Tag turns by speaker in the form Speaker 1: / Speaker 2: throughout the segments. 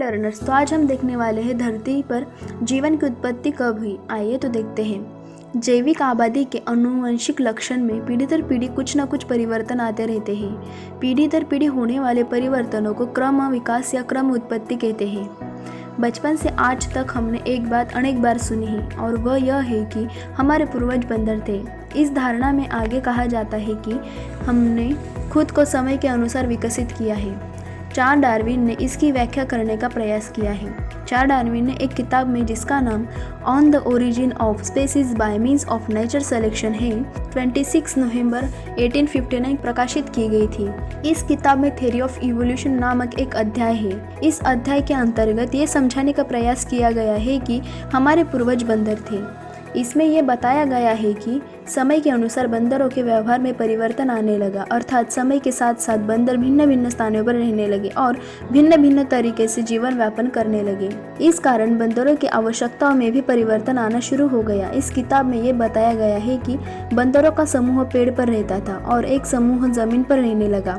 Speaker 1: Learners, तो आज हम देखने वाले हैं धरती पर जीवन की उत्पत्ति कब हुई। आइए तो देखते हैं। जैविक आबादी के आनुवंशिक लक्षण में पीढ़ी दर पीढ़ी कुछ न कुछ परिवर्तन आते रहते हैं। पीढ़ी दर पीढ़ी होने वाले परिवर्तनों को क्रम विकास या क्रम उत्पत्ति कहते हैं। बचपन से आज तक हमने एक बात अनेक बार सुनी है और वह यह है कि हमारे पूर्वज बंदर थे। इस धारणा में आगे कहा जाता है कि हमने खुद को समय के अनुसार विकसित किया है। चार्ल्स डार्विन ने इसकी व्याख्या करने का प्रयास किया है। चार्ल्स डार्विन ने एक किताब में जिसका नाम on the origin of species bye means of nature selection है 26 नवंबर 1859 प्रकाशित की गई थी। इस किताब में थ्योरी ऑफ इवोल्यूशन नामक एक अध्याय है। इस अध्याय के अंतर्गत ये समझाने का प्रयास किया गया है कि हमारे पूर्वज बंदर थे। इसमें यह बताया गया है कि समय के अनुसार बंदरों के व्यवहार में परिवर्तन आने लगा, अर्थात समय के साथ साथ बंदर भिन्न भिन्न स्थानों पर रहने लगे और भिन्न भिन्न तरीके से जीवन यापन करने लगे। इस कारण बंदरों की आवश्यकताओं में भी परिवर्तन आना शुरू हो गया। इस किताब में यह बताया गया है कि बंदरों का समूह पेड़ पर रहता था और एक समूह जमीन पर रहने लगा।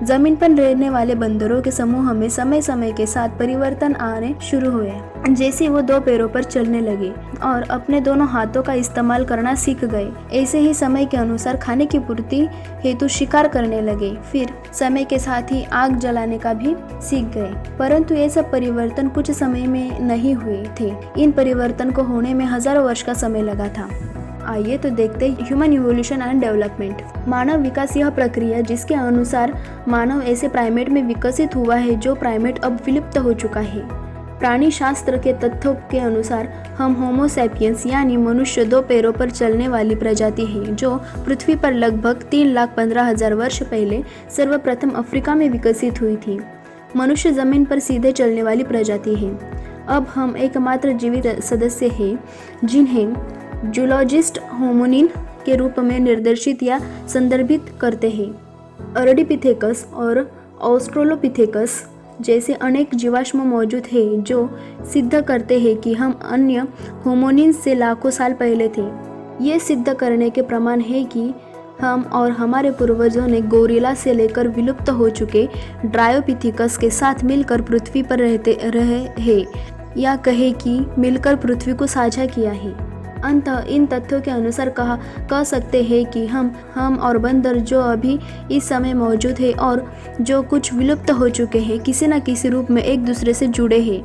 Speaker 1: जमीन पर रहने वाले बंदरों के समूह में समय समय के साथ परिवर्तन आने शुरू हुए। जैसे वो दो पैरों पर चलने लगे और अपने दोनों हाथों का इस्तेमाल करना सीख गए, ऐसे ही समय के अनुसार खाने की पूर्ति हेतु शिकार करने लगे। फिर समय के साथ ही आग जलाने का भी सीख गए। परंतु ये सब परिवर्तन कुछ समय में नहीं हुए थे। इन परिवर्तन को होने में हजारों वर्ष का समय लगा था। आइए तो देखते हैं ह्यूमन इवोल्यूशन एंड डेवलपमेंट। मानव विकास यह प्रक्रिया जिसके अनुसार मानव ऐसे प्राइमेट में विकसित हुआ है जो प्राइमेट अब विलुप्त हो चुका है। प्राणी शास्त्र के तथ्यों के अनुसार हम होमो सैपियंस यानी मनुष्य दो पैरों पर चलने वाली प्रजाति है जो पृथ्वी पर लगभग 3,15,000 वर्ष पहले सर्वप्रथम अफ्रीका में विकसित हुई थी। मनुष्य जमीन पर सीधे चलने वाली प्रजाति है। अब हम एकमात्र जीवित सदस्य हैं जिन्हें जूलॉजिस्ट होमिनिन के रूप में निर्देशित या संदर्भित करते हैं। अर्डिपिथेकस और ऑस्ट्रेलोपिथेकस जैसे अनेक जीवाश्म मौजूद हैं जो सिद्ध करते हैं कि हम अन्य होमिनिन से लाखों साल पहले थे। ये सिद्ध करने के प्रमाण है कि हम और हमारे पूर्वजों ने गोरिल्ला से लेकर विलुप्त हो चुके ड्रायोपिथिकस के साथ मिलकर पृथ्वी पर रहे हैं या कहे कि मिलकर पृथ्वी को साझा किया है। अंततः इन तथ्यों के अनुसार कह सकते हैं कि हम और बंदर जो अभी इस समय मौजूद है और जो कुछ विलुप्त हो चुके हैं किसी न किसी रूप में एक दूसरे से जुड़े हैं।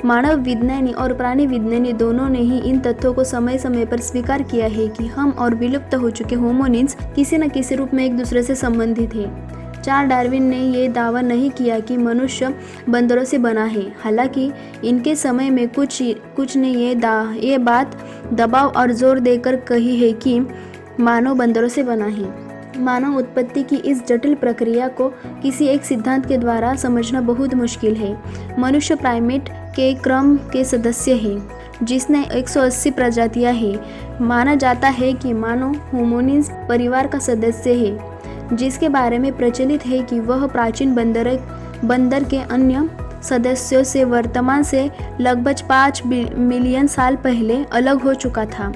Speaker 1: मानव विज्ञानी और प्राणी विज्ञानी दोनों ने ही इन तथ्यों को समय समय पर स्वीकार किया है कि हम और विलुप्त हो चुके होमोनिन्स किसी न किसी रूप में एक दूसरे से संबंधित हैं। चार्ल्स डार्विन ने ये दावा नहीं किया कि मनुष्य बंदरों से बना है। हालांकि इनके समय में कुछ ने ये बात दबाव और जोर देकर कही है कि मानव बंदरों से बना है। मानव उत्पत्ति की इस जटिल प्रक्रिया को किसी एक सिद्धांत के द्वारा समझना बहुत मुश्किल है। मनुष्य प्राइमेट के क्रम के सदस्य है जिसने 180 प्रजातियां हैं। माना जाता है कि मानव होमोनिन्स परिवार का सदस्य है जिसके बारे में प्रचलित है कि वह प्राचीन बंदर के अन्य सदस्यों से वर्तमान से लगभग 5 मिलियन साल पहले अलग हो चुका था।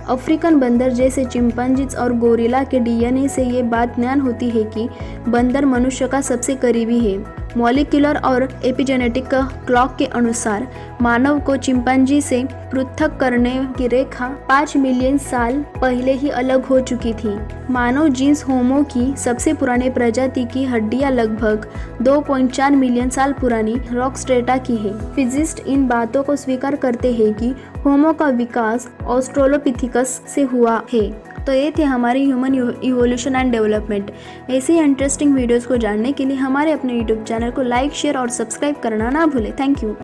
Speaker 1: अफ्रीकन बंदर जैसे चिंपैंजीज और गोरिल्ला के डीएनए से ये बात ज्ञान होती है कि बंदर मनुष्य का सबसे करीबी है। मॉलिक्यूलर और एपिजेनेटिक क्लॉक के अनुसार मानव को चिंपैंजी से पृथक करने की रेखा 5 मिलियन साल पहले ही अलग हो चुकी थी। मानव जीन्स होमो की सबसे पुरानी प्रजाति की हड्डियां लगभग 2.4 मिलियन साल पुरानी रॉकस्ट्रेटा की है। फिजिस्ट इन बातों को स्वीकार करते हैं कि होमो का विकास ऑस्ट्रेलोपिथिकस से हुआ है। तो ये थे हमारे ह्यूमन इवोल्यूशन एंड डेवलपमेंट। ऐसे ही इंटरेस्टिंग वीडियोस को जानने के लिए हमारे अपने यूट्यूब चैनल को लाइक, शेयर और सब्सक्राइब करना ना भूलें। Thank you.